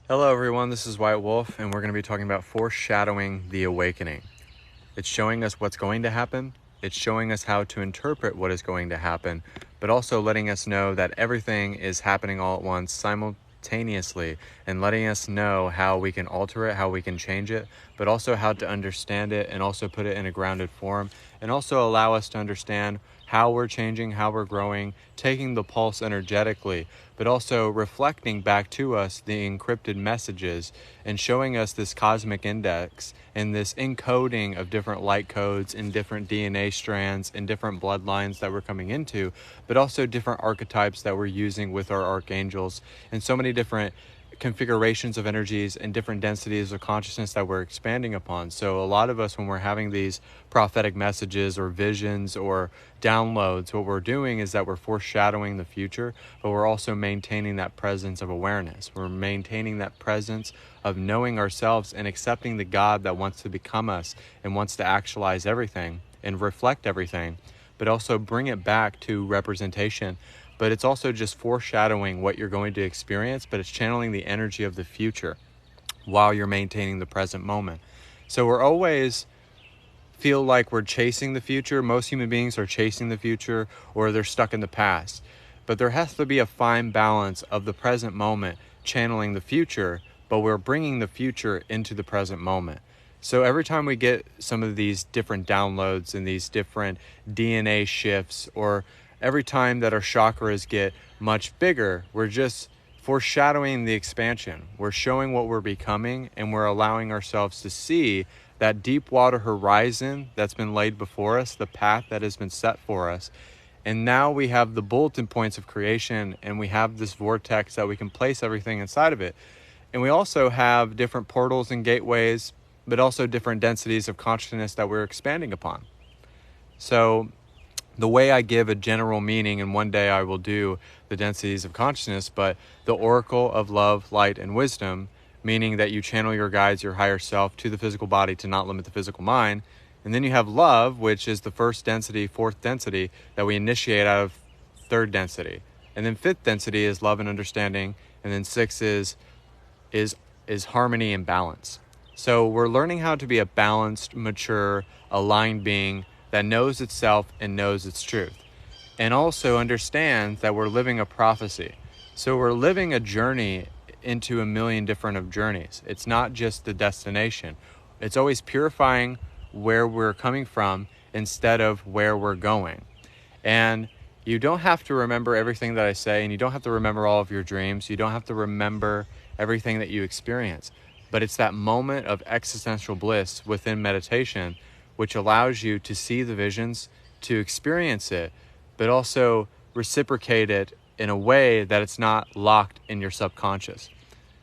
Hello everyone, this is White Wolf, and we're going to be talking about foreshadowing the awakening. It's showing us what's going to happen, it's showing us how to interpret what is going to happen, but also letting us know that everything is happening all at once simultaneously, and letting us know how we can alter it, how we can change it, but also how to understand it and also put it in a grounded form, and also allow us to understand how we're changing, how we're growing, taking the pulse energetically, but also reflecting back to us the encrypted messages and showing us this cosmic index and this encoding of different light codes in different DNA strands and different bloodlines that we're coming into, but also different archetypes that we're using with our archangels and so many different configurations of energies and different densities of consciousness that we're expanding upon. So a lot of us, when we're having these prophetic messages or visions or downloads, what we're doing is that we're foreshadowing the future, but we're also maintaining that presence of awareness. We're maintaining that presence of knowing ourselves and accepting the God that wants to become us and wants to actualize everything and reflect everything, but also bring it back to representation. But it's also just foreshadowing what you're going to experience, but it's channeling the energy of the future while you're maintaining the present moment. So we're always feel like we're chasing the future. Most human beings are chasing the future or they're stuck in the past. But there has to be a fine balance of the present moment channeling the future, but we're bringing the future into the present moment. So every time we get some of these different downloads and these different DNA shifts, or every time that our chakras get much bigger, we're just foreshadowing the expansion. We're showing what we're becoming, and we're allowing ourselves to see that deep water horizon that's been laid before us, the path that has been set for us. And now we have the bulletin points of creation, and we have this vortex that we can place everything inside of it. And we also have different portals and gateways, but also different densities of consciousness that we're expanding upon. So the way I give a general meaning, and one day I will do the densities of consciousness, but the oracle of love, light, and wisdom, meaning that you channel your guides, your higher self, to the physical body to not limit the physical mind. And then you have love, which is the first density, fourth density that we initiate out of third density. And then fifth density is love and understanding. And then six is harmony and balance. So we're learning how to be a balanced, mature, aligned being that knows itself and knows its truth. And also understands that we're living a prophecy. So we're living a journey into a million different of journeys. It's not just the destination. It's always purifying where we're coming from instead of where we're going. And you don't have to remember everything that I say, and you don't have to remember all of your dreams. You don't have to remember everything that you experience. But it's that moment of existential bliss within meditation which allows you to see the visions, to experience it, but also reciprocate it in a way that it's not locked in your subconscious.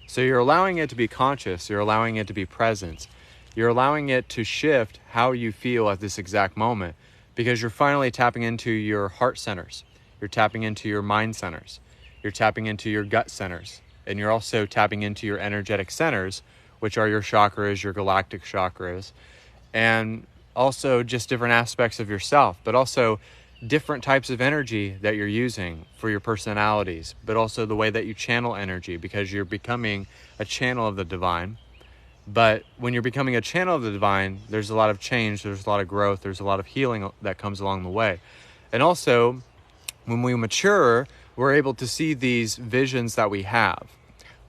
So you're allowing it to be conscious, you're allowing it to be present, you're allowing it to shift how you feel at this exact moment, because you're finally tapping into your heart centers, you're tapping into your mind centers, you're tapping into your gut centers, and you're also tapping into your energetic centers, which are your chakras, your galactic chakras, and also just different aspects of yourself, but also different types of energy that you're using for your personalities, but also the way that you channel energy, because you're becoming a channel of the divine. But when you're becoming a channel of the divine, there's a lot of change, there's a lot of growth, there's a lot of healing that comes along the way. And also, when we mature, we're able to see these visions that we have.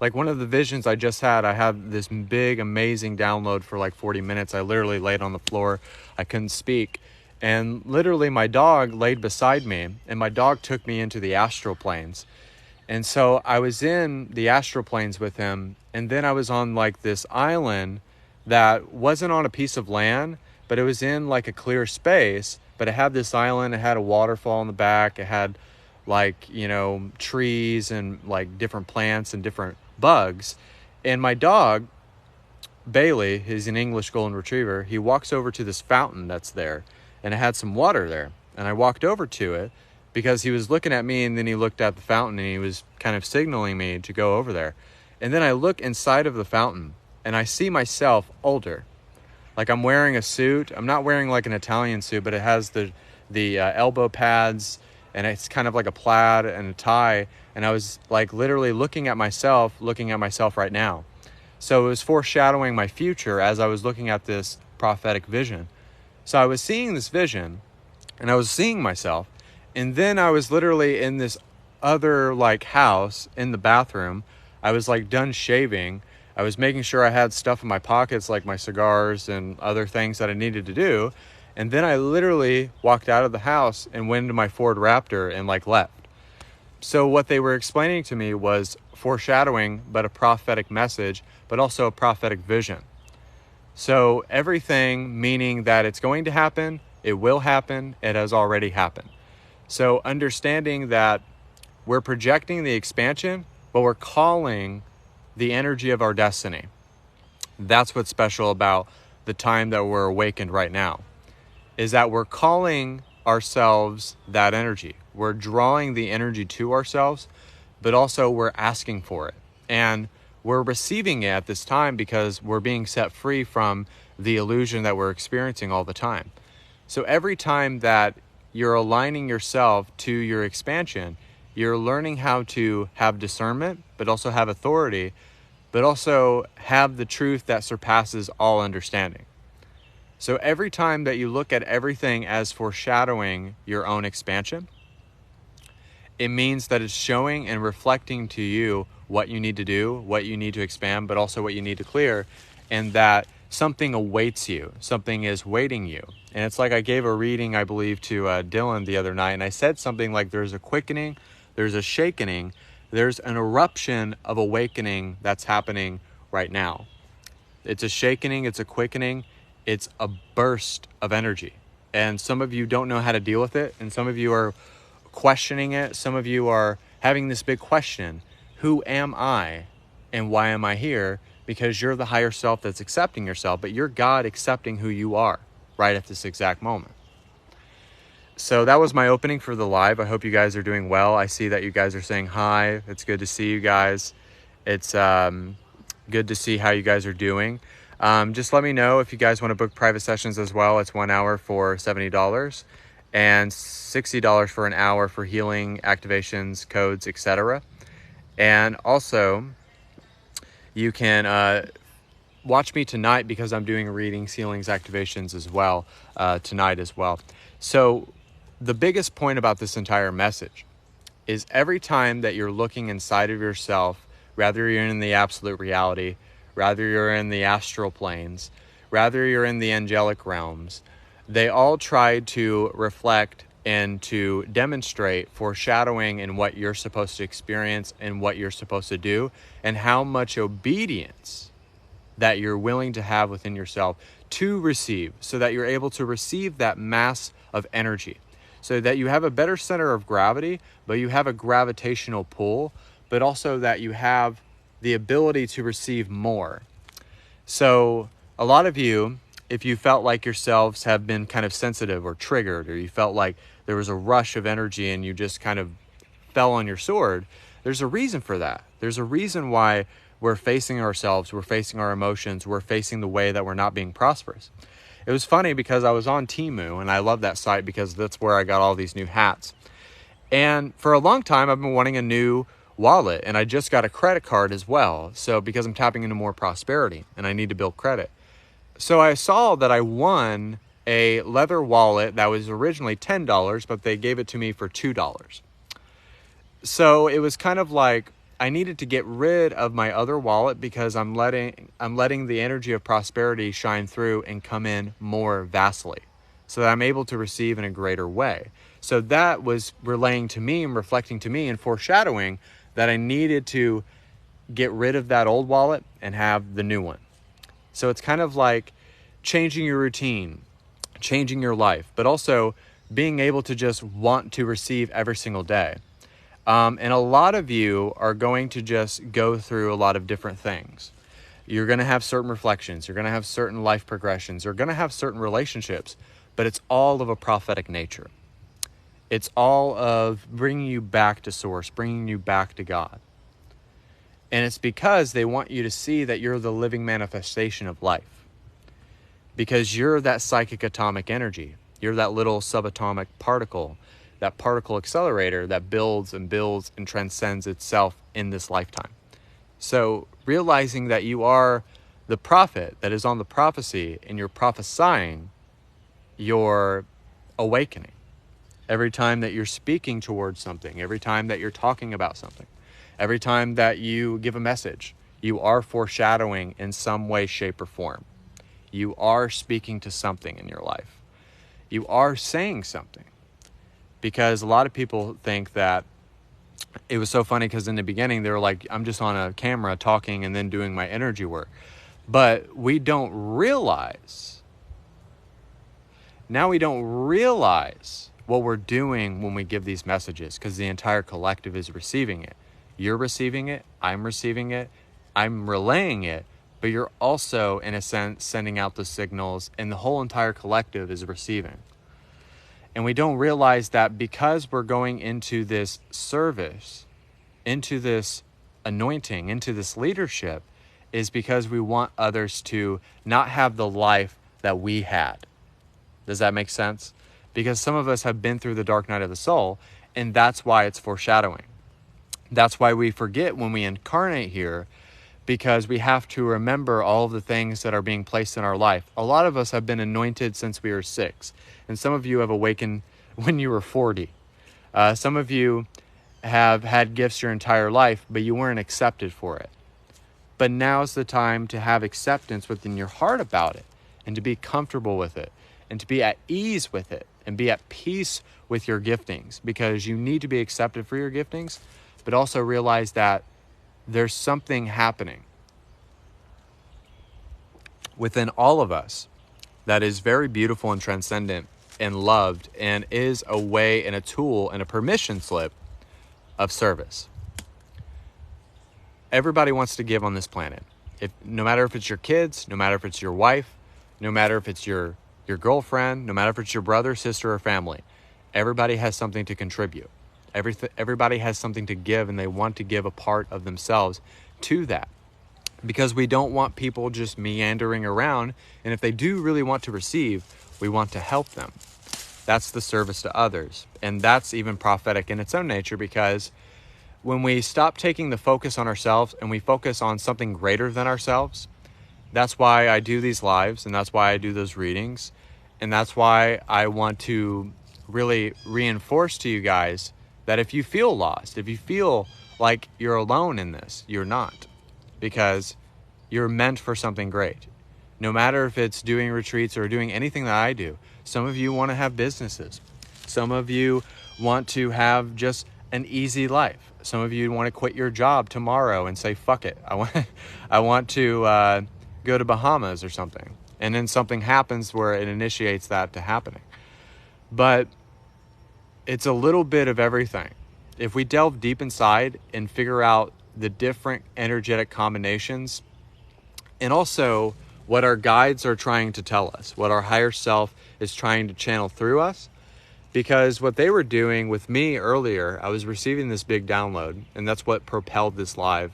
Like one of the visions I just had, I had this big, amazing download for like 40 minutes. I literally laid on the floor. I couldn't speak. And literally my dog laid beside me, and my dog took me into the astral planes. And so I was in the astral planes with him, and then I was on like this island that wasn't on a piece of land, but it was in like a clear space. But it had this island, it had a waterfall in the back, it had like, trees and like different plants and different bugs. And my dog, Bailey, he's an English golden retriever, he walks over to this fountain that's there, and it had some water there. And I walked over to it because he was looking at me, and then he looked at the fountain, and he was kind of signaling me to go over there. And then I look inside of the fountain, and I see myself older. Like I'm wearing a suit. I'm not wearing like an Italian suit, but it has the elbow pads and it's kind of like a plaid and a tie. And I was like literally looking at myself right now. So it was foreshadowing my future as I was looking at this prophetic vision. So I was seeing this vision and I was seeing myself. And then I was literally in this other like house in the bathroom. I was like done shaving. I was making sure I had stuff in my pockets, like my cigars and other things that I needed to do. And then I literally walked out of the house and went into my Ford Raptor and like left. So what they were explaining to me was foreshadowing, but a prophetic message, but also a prophetic vision. So everything meaning that it's going to happen, it will happen, it has already happened. So understanding that we're projecting the expansion, but we're calling the energy of our destiny. That's what's special about the time that we're awakened right now, is that we're calling ourselves that energy. We're drawing the energy to ourselves, but also we're asking for it. And we're receiving it at this time because we're being set free from the illusion that we're experiencing all the time. So every time that you're aligning yourself to your expansion, you're learning how to have discernment, but also have authority, but also have the truth that surpasses all understanding. So every time that you look at everything as foreshadowing your own expansion, it means that it's showing and reflecting to you what you need to do, what you need to expand, but also what you need to clear, and that something awaits you, something is waiting you. And it's like I gave a reading, I believe, to Dylan the other night, and I said something like there's a quickening, there's a shakening, there's an eruption of awakening that's happening right now. It's a shakening, it's a quickening, it's a burst of energy. And some of you don't know how to deal with it, and some of you are questioning it. Some of you are having this big question: who am I and why am I here? Because you're the higher self that's accepting yourself, but you're God accepting who you are right at this exact moment. So that was my opening for the live. I hope you guys are doing well. I see that you guys are saying hi. It's good to see you guys. It's good to see how you guys are doing. Just let me know if you guys want to book private sessions as well. It's 1 hour for $70 and $60 for an hour for healing, activations, codes, etc. And also, you can watch me tonight because I'm doing readings, healings, activations as well tonight as well. So the biggest point about this entire message is every time that you're looking inside of yourself, whether you're in the absolute reality, whether you're in the astral planes, whether you're in the angelic realms, they all try to reflect and to demonstrate foreshadowing in what you're supposed to experience and what you're supposed to do, and how much obedience that you're willing to have within yourself to receive, so that you're able to receive that mass of energy, so that you have a better center of gravity, but you have a gravitational pull, but also that you have the ability to receive more. So a lot of you, if you felt like yourselves have been kind of sensitive or triggered, or you felt like there was a rush of energy and you just kind of fell on your sword, there's a reason for that. There's a reason why we're facing ourselves, we're facing our emotions, we're facing the way that we're not being prosperous. It was funny because I was on Temu, and I love that site because that's where I got all these new hats. And for a long time, I've been wanting a new wallet, and I just got a credit card as well. So because I'm tapping into more prosperity and I need to build credit. So I saw that I won a leather wallet that was originally $10, but they gave it to me for $2. So it was kind of like I needed to get rid of my other wallet because I'm letting the energy of prosperity shine through and come in more vastly, so that I'm able to receive in a greater way. So that was relaying to me and reflecting to me and foreshadowing that I needed to get rid of that old wallet and have the new one. So it's kind of like changing your routine, changing your life, but also being able to just want to receive every single day. And a lot of you are going to just go through a lot of different things. You're going to have certain reflections. You're going to have certain life progressions. You're going to have certain relationships, but it's all of a prophetic nature. It's all of bringing you back to source, bringing you back to God. And it's because they want you to see that you're the living manifestation of life. Because you're that psychic atomic energy. You're that little subatomic particle that particle accelerator that builds and builds and transcends itself in this lifetime. So realizing that you are the prophet that is on the prophecy, and you're prophesying your awakening. Every time that you're speaking towards something, every time that you're talking about something, every time that you give a message, you are foreshadowing in some way, shape, or form. You are speaking to something in your life. You are saying something. Because a lot of people think that, it was so funny because in the beginning they were like, I'm just on a camera talking and then doing my energy work. But we don't realize what we're doing when we give these messages, because the entire collective is receiving it. You're receiving it, I'm receiving it, I'm relaying it, but you're also, in a sense, sending out the signals, and the whole entire collective is receiving. And we don't realize that because we're going into this service, into this anointing, into this leadership, is because we want others to not have the life that we had. Does that make sense? Because some of us have been through the dark night of the soul, and that's why it's foreshadowing. That's why we forget when we incarnate here, because we have to remember all of the things that are being placed in our life. A lot of us have been anointed since we were 6, and some of you have awakened when you were 40. Some of you have had gifts your entire life, but you weren't accepted for it. But now's the time to have acceptance within your heart about it, and to be comfortable with it, and to be at ease with it, and be at peace with your giftings, because you need to be accepted for your giftings, but also realize that there's something happening within all of us that is very beautiful and transcendent and loved, and is a way and a tool and a permission slip of service. Everybody wants to give on this planet. No matter if it's your kids, no matter if it's your wife, no matter if it's your girlfriend, no matter if it's your brother, sister, or family, everybody has something to contribute. Everybody has something to give, and they want to give a part of themselves to that, because we don't want people just meandering around. And if they do really want to receive, we want to help them. That's the service to others. And that's even prophetic in its own nature, because when we stop taking the focus on ourselves and we focus on something greater than ourselves, that's why I do these lives, and that's why I do those readings. And that's why I want to really reinforce to you guys that if you feel lost, if you feel like you're alone in this, you're not, because you're meant for something great. No matter if it's doing retreats or doing anything that I do. Some of you want to have businesses. Some of you want to have just an easy life. Some of you want to quit your job tomorrow and say, fuck it. I want to go to Bahamas or something. And then something happens where it initiates that to happening. But it's a little bit of everything. If we delve deep inside and figure out the different energetic combinations, and also what our guides are trying to tell us, what our higher self is trying to channel through us. Because what they were doing with me earlier, I was receiving this big download, and that's what propelled this live,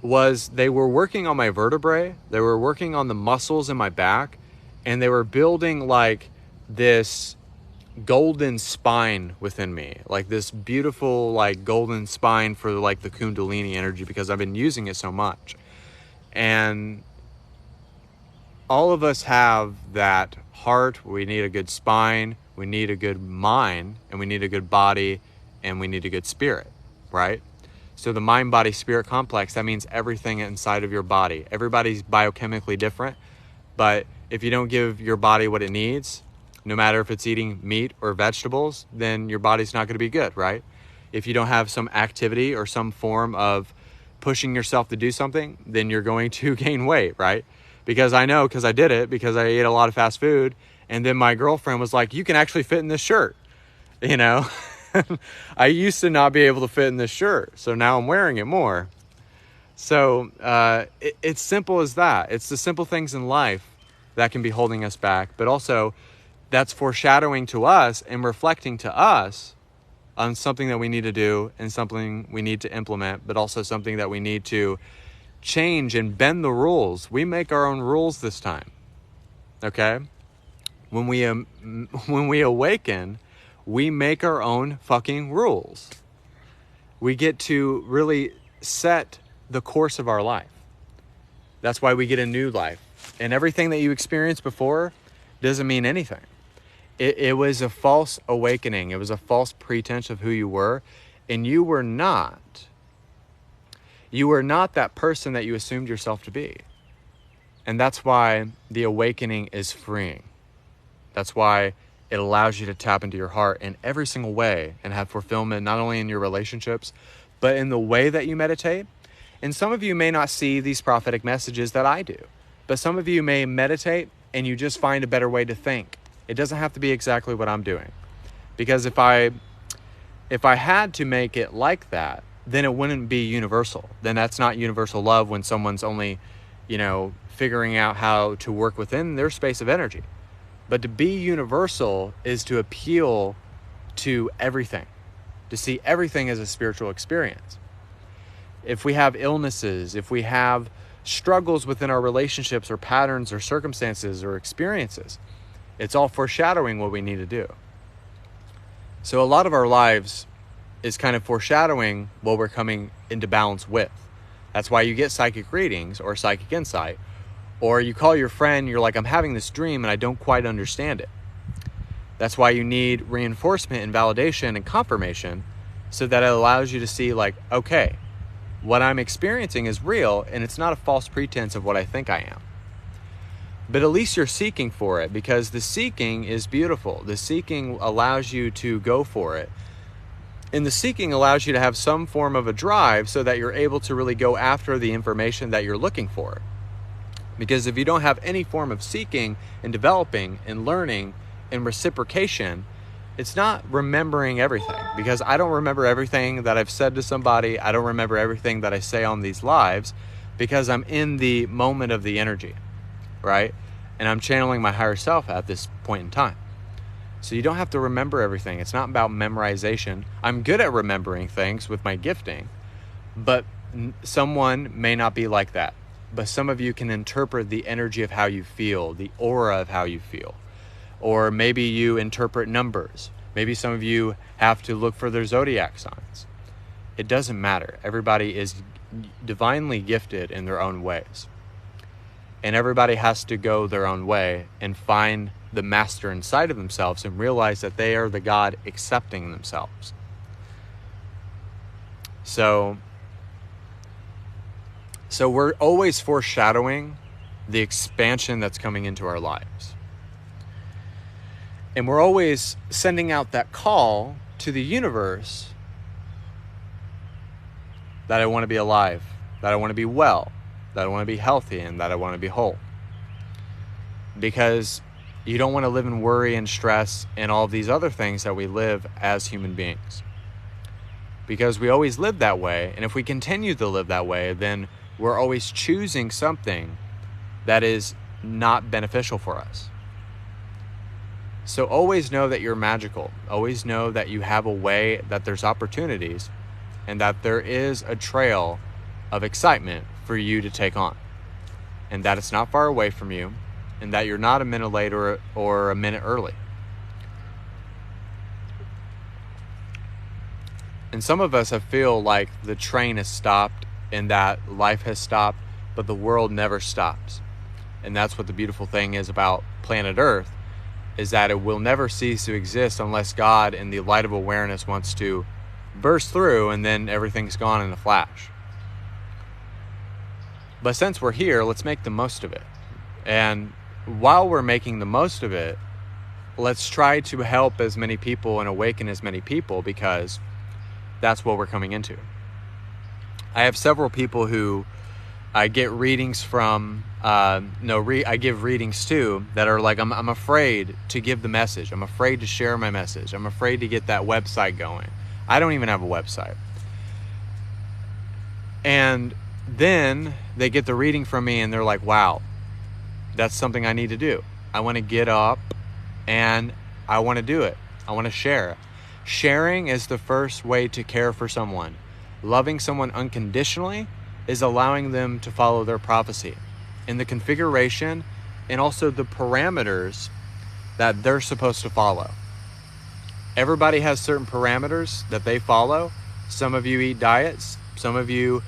was they were working on my vertebrae, they were working on the muscles in my back, and they were building like this golden spine within me, like this beautiful like golden spine for like the Kundalini energy, because I've been using it so much. And all of us have that heart. We need a good spine, we need a good mind, and we need a good body, and we need a good spirit, right? So the mind, body, spirit complex, that means everything inside of your body. Everybody's biochemically different, but if you don't give your body what it needs, no matter if it's eating meat or vegetables, then your body's not going to be good, right? If you don't have some activity or some form of pushing yourself to do something, then you're going to gain weight, right? Because I know, because I did it, because I ate a lot of fast food. And then my girlfriend was like, you can actually fit in this shirt. You know, I used to not be able to fit in this shirt. So now I'm wearing it more. So it's simple as that. It's the simple things in life that can be holding us back. But also that's foreshadowing to us and reflecting to us on something that we need to do and something we need to implement, but also something that we need to change and bend the rules. We make our own rules this time. Okay? when we awaken, we make our own fucking rules. We get to really set the course of our life. That's why we get a new life. And everything that you experienced before doesn't mean anything. It was a false awakening. It was a false pretense of who you were. And you were not that person that you assumed yourself to be. And that's why the awakening is freeing. That's why it allows you to tap into your heart in every single way and have fulfillment, not only in your relationships, but in the way that you meditate. And some of you may not see these prophetic messages that I do, but some of you may meditate and you just find a better way to think. It doesn't have to be exactly what I'm doing. Because if I had to make it like that, then it wouldn't be universal. Then that's not universal love when someone's only, figuring out how to work within their space of energy. But to be universal is to appeal to everything, to see everything as a spiritual experience. If we have illnesses, if we have struggles within our relationships or patterns or circumstances or experiences, it's all foreshadowing what we need to do. So a lot of our lives is kind of foreshadowing what we're coming into balance with. That's why you get psychic readings or psychic insight. Or you call your friend, you're like, I'm having this dream and I don't quite understand it. That's why you need reinforcement and validation and confirmation so that it allows you to see like, okay, what I'm experiencing is real and it's not a false pretense of what I think I am. But at least you're seeking for it, because the seeking is beautiful. The seeking allows you to go for it. And the seeking allows you to have some form of a drive so that you're able to really go after the information that you're looking for. Because if you don't have any form of seeking and developing and learning and reciprocation, it's not remembering everything. Because I don't remember everything that I've said to somebody. I don't remember everything that I say on these lives because I'm in the moment of the energy, right? And I'm channeling my higher self at this point in time. So you don't have to remember everything. It's not about memorization. I'm good at remembering things with my gifting, but someone may not be like that. But some of you can interpret the energy of how you feel, the aura of how you feel. Or maybe you interpret numbers. Maybe some of you have to look for their zodiac signs. It doesn't matter. Everybody is divinely gifted in their own ways. And everybody has to go their own way and find the master inside of themselves and realize that they are the God accepting themselves. So we're always foreshadowing the expansion that's coming into our lives. And we're always sending out that call to the universe that I want to be alive, that I want to be well, that I want to be healthy, and that I want to be whole. Because you don't want to live in worry and stress and all of these other things that we live as human beings. Because we always live that way, and if we continue to live that way, then we're always choosing something that is not beneficial for us. So always know that you're magical. Always know that you have a way, that there's opportunities, and that there is a trail of excitement for you to take on. And that it's not far away from you, and that you're not a minute late or a minute early. And some of us feel like the train has stopped and that life has stopped, but the world never stops. And that's what the beautiful thing is about planet Earth, is that it will never cease to exist unless God in the light of awareness wants to burst through, and then everything's gone in a flash. But since we're here, let's make the most of it. And while we're making the most of it, let's try to help as many people and awaken as many people, because that's what we're coming into. I have several people who I get readings from, I give readings to that are like, I'm afraid to give the message. I'm afraid to share my message. I'm afraid to get that website going. I don't even have a website. And then they get the reading from me and they're like, wow, that's something I need to do. I want to get up and I want to do it. I want to share. Sharing is the first way to care for someone. Loving someone unconditionally is allowing them to follow their prophecy. And the configuration and also the parameters that they're supposed to follow. Everybody has certain parameters that they follow. Some of you eat diets. Some of you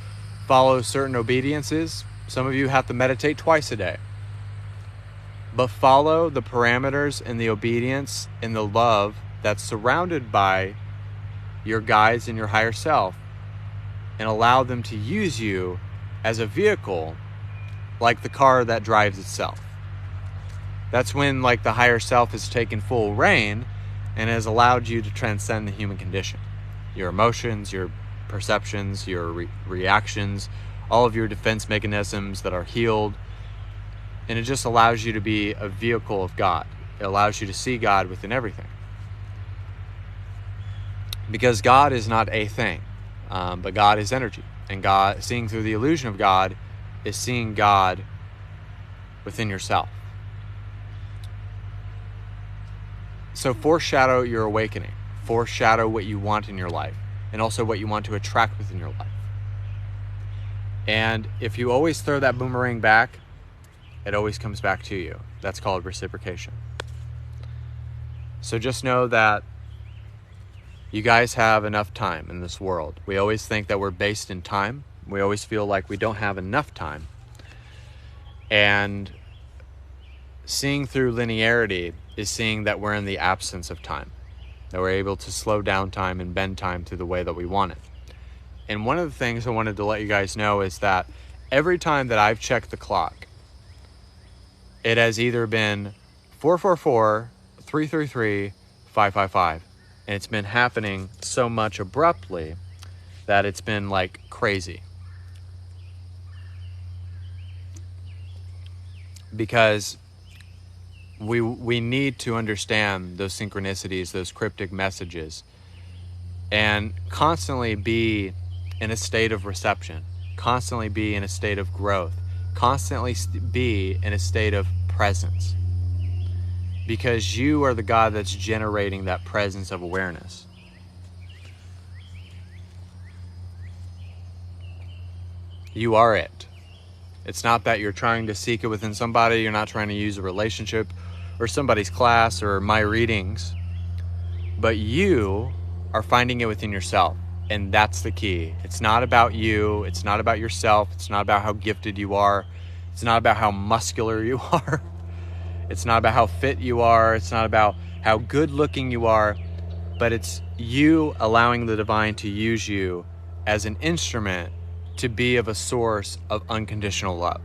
follow certain obediences. Some of you have to meditate twice a day. But follow the parameters and the obedience and the love that's surrounded by your guides and your higher self, and allow them to use you as a vehicle, like the car that drives itself. That's when like the higher self has taken full reign and has allowed you to transcend the human condition. Your emotions, your perceptions, your reactions, all of your defense mechanisms that are healed. And it just allows you to be a vehicle of God. It allows you to see God within everything. Because God is not a thing, but God is energy. And God, seeing through the illusion of God, is seeing God within yourself. So foreshadow your awakening. Foreshadow what you want in your life, and also what you want to attract within your life. And if you always throw that boomerang back, it always comes back to you. That's called reciprocation. So just know that you guys have enough time in this world. We always think that we're based in time. We always feel like we don't have enough time. And seeing through linearity is seeing that we're in the absence of time, that we're able to slow down time and bend time to the way that we want it. And one of the things I wanted to let you guys know is that every time that I've checked the clock, it has either been 444, 333, 555. And it's been happening so much abruptly that it's been like crazy. Because we need to understand those synchronicities, those cryptic messages, and constantly be in a state of reception, constantly be in a state of growth, constantly be in a state of presence. Because you are the God that's generating that presence of awareness. You are it. It's not that you're trying to seek it within somebody. You're not trying to use a relationship or somebody's class or my readings. But you are finding it within yourself. And that's the key. It's not about you. It's not about yourself. It's not about how gifted you are. It's not about how muscular you are. It's not about how fit you are. It's not about how good looking you are. But it's you allowing the divine to use you as an instrument to be of a source of unconditional love.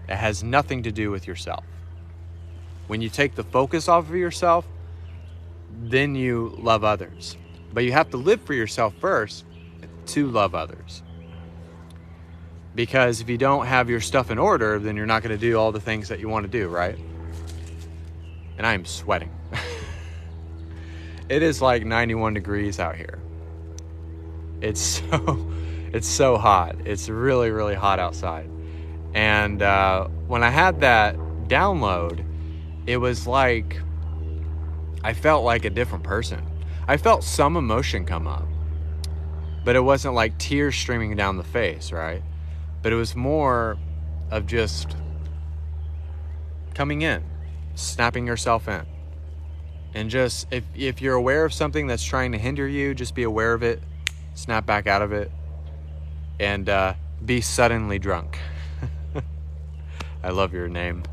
It has nothing to do with yourself. When you take the focus off of yourself, then you love others. But you have to live for yourself first to love others. Because if you don't have your stuff in order, then you're not going to do all the things that you want to do, right? And I am sweating. It is like 91 degrees out here. It's so hot. It's really, really hot outside. And when I had that download, it was like I felt like a different person. I felt some emotion come up, but it wasn't like tears streaming down the face, right? But it was more of just coming in, snapping yourself in. And just, if you're aware of something that's trying to hinder you, just be aware of it, snap back out of it, and be suddenly drunk. I love your name.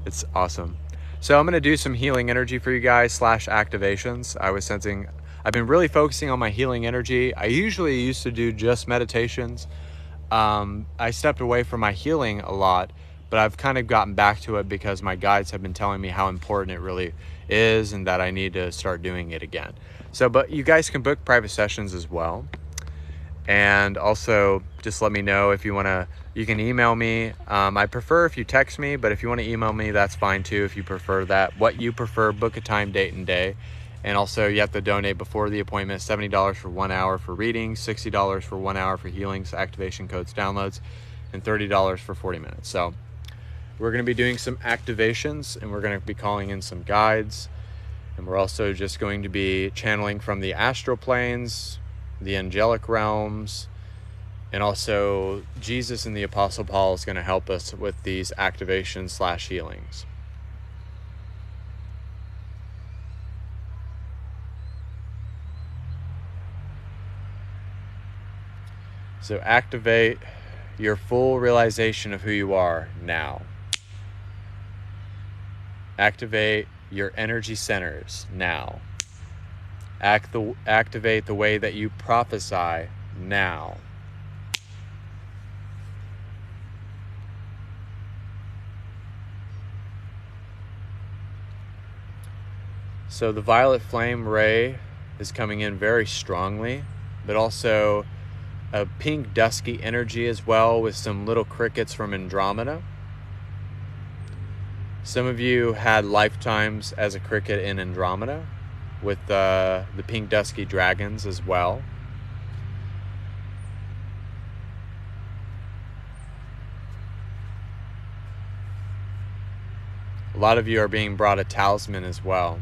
It's awesome. So I'm going to do some healing energy for you guys / activations. I've been really focusing on my healing energy. I usually used to do just meditations. I stepped away from my healing a lot, but I've kind of gotten back to it because my guides have been telling me how important it really is and that I need to start doing it again. So, but you guys can book private sessions as well. And also just let me know if you want to, you can email me. I prefer if you text me, but if you want to email me, that's fine too. If you prefer that, what you prefer, book a time, date, and day. And also you have to donate before the appointment, $70 for 1 hour for readings, $60 for 1 hour for healings, activation codes, downloads, and $30 for 40 minutes. So we're going to be doing some activations, and we're going to be calling in some guides. And we're also just going to be channeling from the astral planes, the angelic realms, and also Jesus and the Apostle Paul is going to help us with these activations / healings. So activate your full realization of who you are now. Activate your energy centers now. Activate the way that you prophesy now. So the violet flame ray is coming in very strongly, but also a pink dusky energy as well, with some little crickets from Andromeda. Some of you had lifetimes as a cricket in Andromeda with the pink dusky dragons as well. A lot of you are being brought a talisman as well.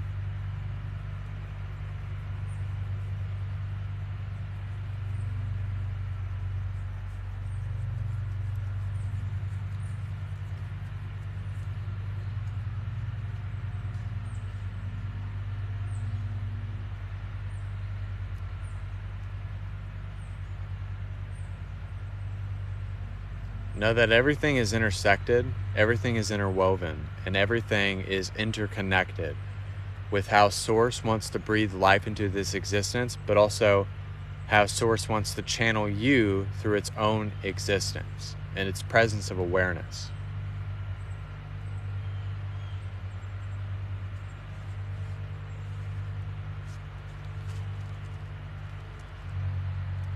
Know that everything is intersected, everything is interwoven, and everything is interconnected with how Source wants to breathe life into this existence, but also how Source wants to channel you through its own existence and its presence of awareness.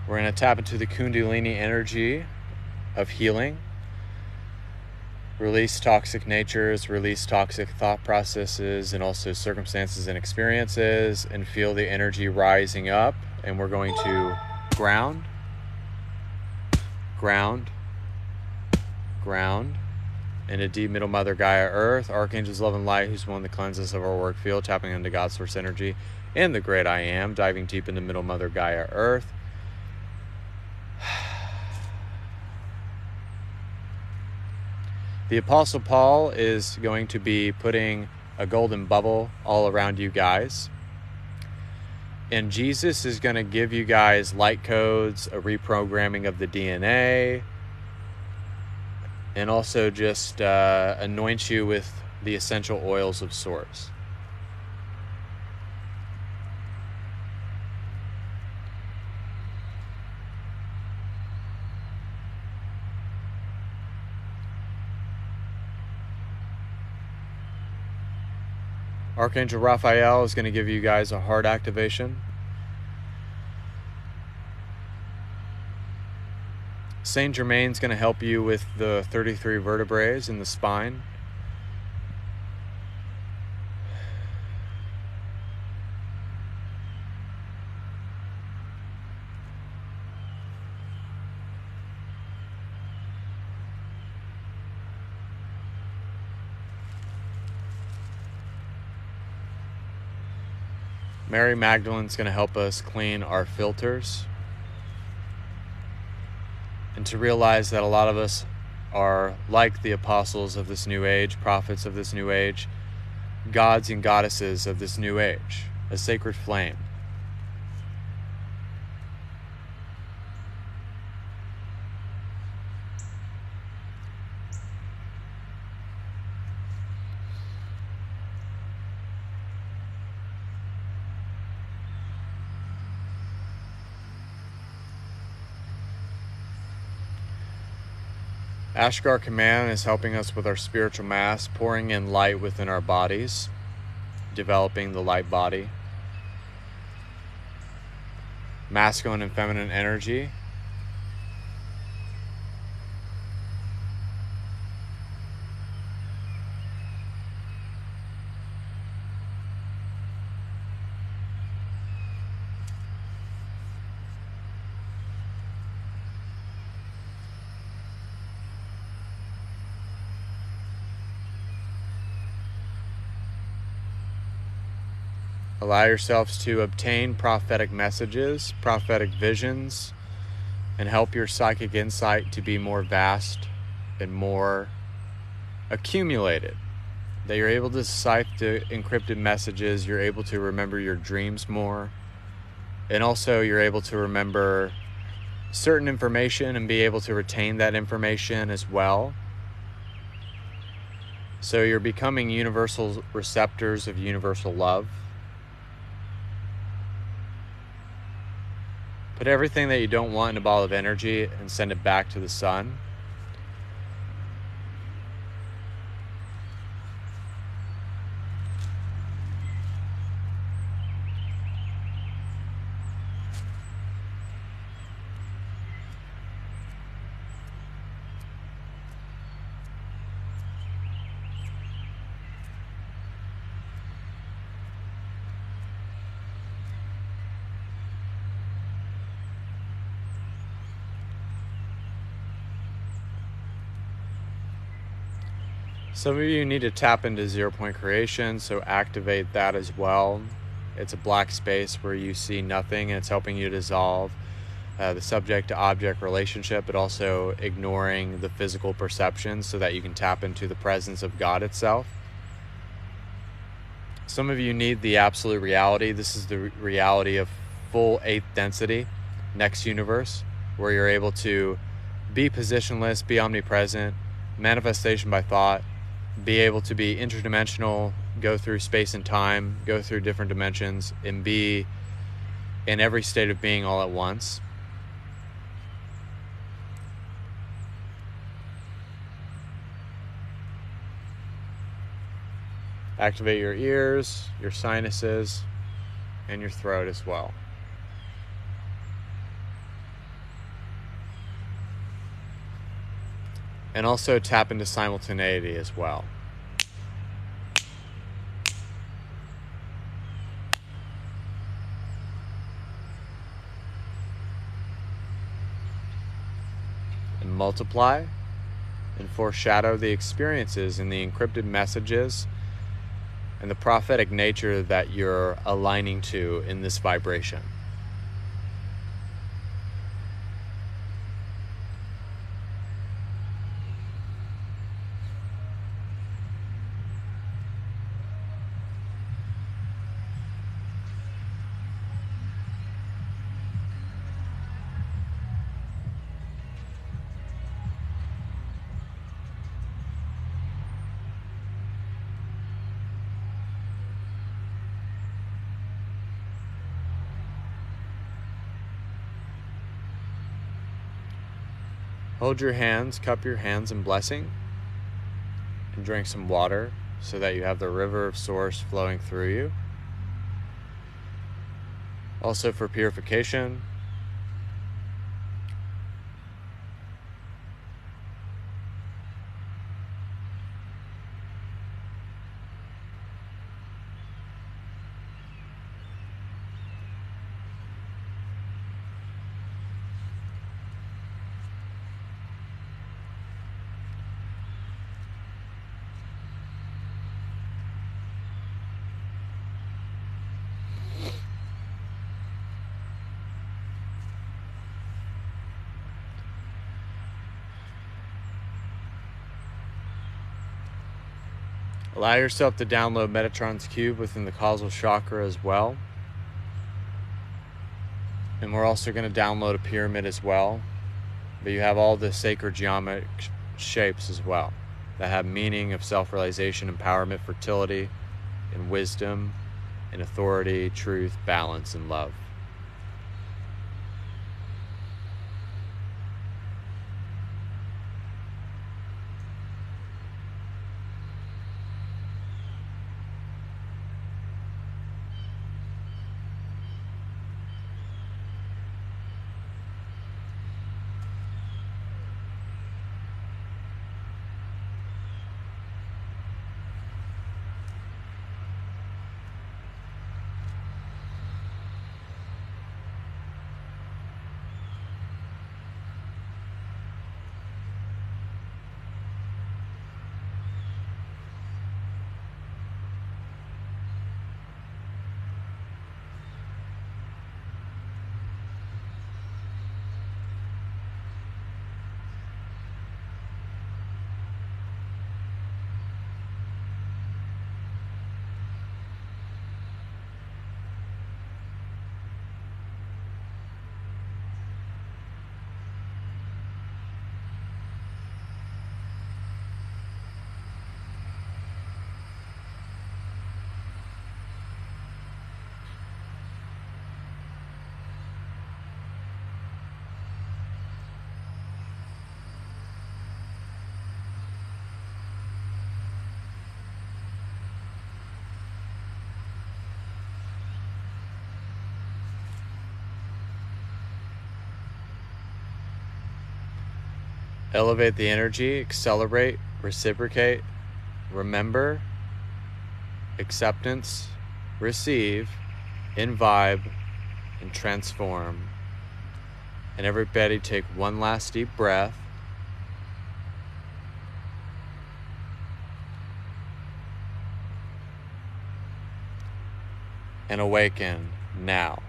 We're going to tap into the Kundalini energy of healing. Release toxic natures, release toxic thought processes, and also circumstances and experiences, and feel the energy rising up. And we're going to ground, ground, ground into deep middle Mother Gaia Earth, Archangels Love and Light, who's one that cleanses of our work field, tapping into God's Source energy and the Great I Am, diving deep into middle Mother Gaia Earth. The Apostle Paul is going to be putting a golden bubble all around you guys. And Jesus is going to give you guys light codes, a reprogramming of the DNA, and also just anoint you with the essential oils of Source. Archangel Raphael is going to give you guys a heart activation. Saint Germain's going to help you with the 33 vertebrae in the spine. Mary Magdalene's going to help us clean our filters. And to realize that a lot of us are like the apostles of this new age, prophets of this new age, gods and goddesses of this new age, a sacred flame. Ashgar Command is helping us with our spiritual mass, pouring in light within our bodies, developing the light body. Masculine and feminine energy. Allow yourselves to obtain prophetic messages, prophetic visions, and help your psychic insight to be more vast and more accumulated. That you're able to decipher encrypted messages, you're able to remember your dreams more, and also you're able to remember certain information and be able to retain that information as well. So you're becoming universal receptors of universal love. Put everything that you don't want in a ball of energy and send it back to the sun. Some of you need to tap into 0-point creation, so activate that as well. It's a black space where you see nothing, and it's helping you dissolve the subject-to-object relationship, but also ignoring the physical perception so that you can tap into the presence of God itself. Some of you need the absolute reality. This is the reality of full 8th density, next universe, where you're able to be positionless, be omnipresent, manifestation by thought, be able to be interdimensional, go through space and time, go through different dimensions, and be in every state of being all at once. Activate your ears, your sinuses, and your throat as well. And also tap into simultaneity as well. And multiply and foreshadow the experiences and the encrypted messages and the prophetic nature that you're aligning to in this vibration. Hold your hands, cup your hands in blessing, and drink some water so that you have the river of source flowing through you. Also for purification, allow yourself to download Metatron's cube within the causal chakra as well. And we're also going to download a pyramid as well. But you have all the sacred geometric shapes as well that have meaning of self-realization, empowerment, fertility, and wisdom, and authority, truth, balance, and love. Elevate the energy, accelerate, reciprocate, remember, acceptance, receive, imbibe, and transform. And everybody take one last deep breath. And awaken now.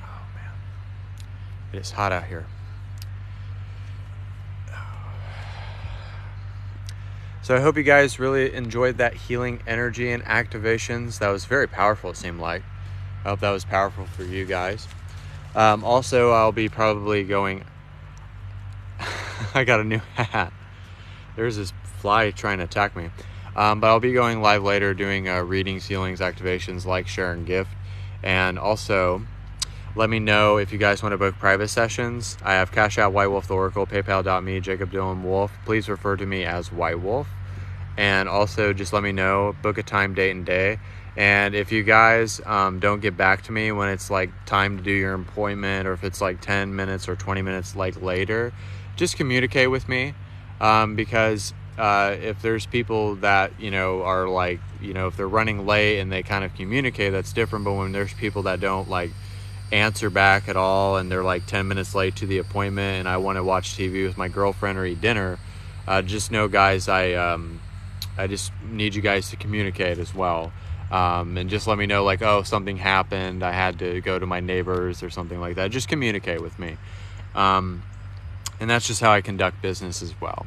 Oh man, it is hot out here. So I hope you guys really enjoyed that healing energy and activations. That was very powerful, it seemed like. I hope that was powerful for you guys. Also, I'll be probably going... I got a new hat. There's this fly trying to attack me. But I'll be going live later doing readings, healings, activations, like, share, and gift. And also, let me know if you guys want to book private sessions. I have Cashapp, whitewolftheoracle, paypal.me, Jacob Dylan Wolf. Please refer to me as White Wolf. And also just let me know, book a time, date, and day. And if you guys don't get back to me when it's like time to do your appointment, or if it's like 10 minutes or 20 minutes like later, just communicate with me. Because if there's people that, are like, if they're running late and they kind of communicate, that's different. But when there's people that don't like answer back at all and they're like 10 minutes late to the appointment and I want to watch TV with my girlfriend or eat dinner, just know, guys, I just need you guys to communicate as well. And just let me know, like, oh, something happened, I had to go to my neighbors or something like that. Just communicate with me. And that's just how I conduct business as well.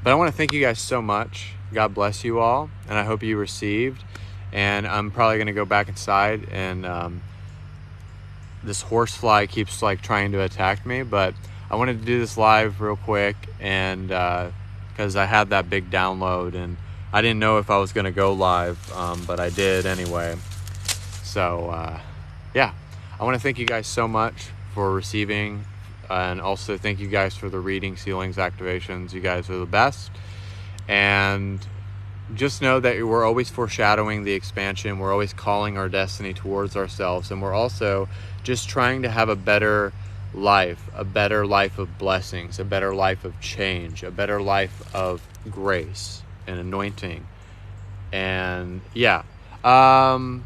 But I want to thank you guys so much. God bless you all. And I hope you received. And I'm probably going to go back inside, and this horsefly keeps like trying to attack me. But I wanted to do this live real quick, and because I had that big download, and I didn't know if I was going to go live, but I did anyway. So, yeah, I want to thank you guys so much for receiving, and also thank you guys for the readings, healings, activations. You guys are the best. And just know that we're always foreshadowing the expansion. We're always calling our destiny towards ourselves. And we're also just trying to have a better life of blessings, a better life of change, a better life of grace and anointing. And yeah, I'm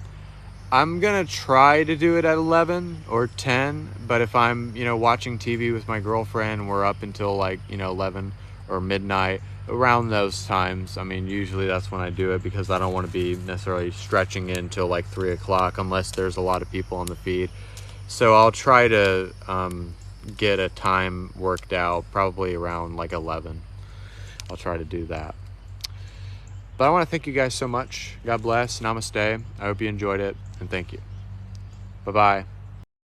gonna try to do it at 11 or 10, but if I'm watching TV with my girlfriend and we're up until like 11 or midnight, around those times, I mean, usually that's when I do it, because I don't want to be necessarily stretching in until like 3 o'clock unless there's a lot of people on the feed. So I'll try to get a time worked out, probably around like 11. I'll try to do that. But I want to thank you guys so much. God bless. Namaste. I hope you enjoyed it, and thank you. Bye-bye.